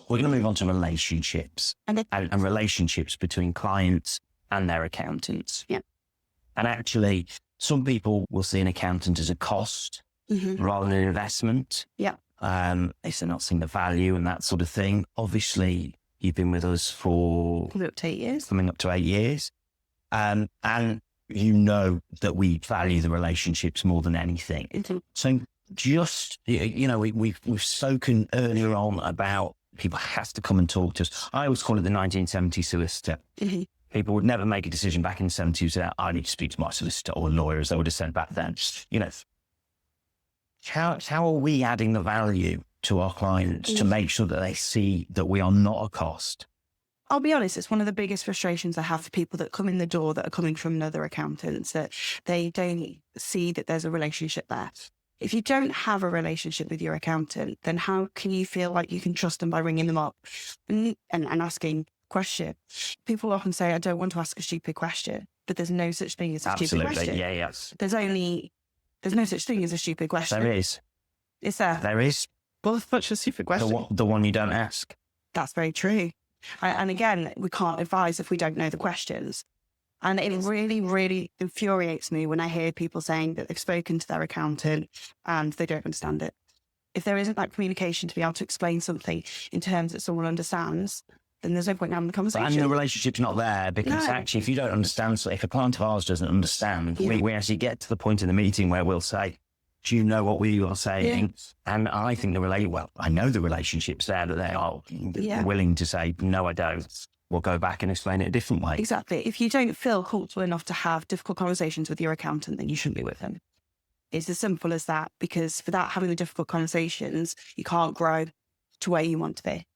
we're going to move on to relationships and relationships between clients and their accountants. Yeah. And actually, some people will see an accountant as a cost rather than an investment. Yeah. If they're not seeing the value and that sort of thing. Obviously, you've been with us for Coming up to 8 years. Coming up to 8 years. And you know that we value the relationships more than anything. So just, we've spoken earlier on about people have to come and talk to us. I always call it the 1970 solicitor. People would never make a decision back in the 70s and say, I need to speak to my solicitor or lawyer, as they would have said back then. How are we adding the value to our clients to make sure that they see that we are not a cost? I'll be honest, it's one of the biggest frustrations I have for people that come in the door that are coming from another accountant, that they don't see that there's a relationship there. If you don't have a relationship with your accountant, then how can you feel like you can trust them by ringing them up and asking a question? People often say, I don't want to ask a stupid question, but there's no such thing as a stupid question. Yeah, yes. There's no such thing as a stupid question. There is. Is there? There is. Well, what's a stupid question? The one you don't ask. That's very true. And again, we can't advise if we don't know the questions. And it really, really infuriates me when I hear people saying that they've spoken to their accountant and they don't understand it. If there isn't that communication to be able to explain something in terms that someone understands, then there's no point in having the conversation. And the relationship's not there because actually, if you don't understand, so if a client of ours doesn't understand, we actually get to the point in the meeting where we'll say, do you know what we are saying? Yeah. And I think I know the relationship's there, that they are willing to say, no, I don't. We'll go back and explain it a different way. Exactly. If you don't feel comfortable enough to have difficult conversations with your accountant, then you shouldn't be with him. It's as simple as that, because without having the difficult conversations, you can't grow to where you want to be.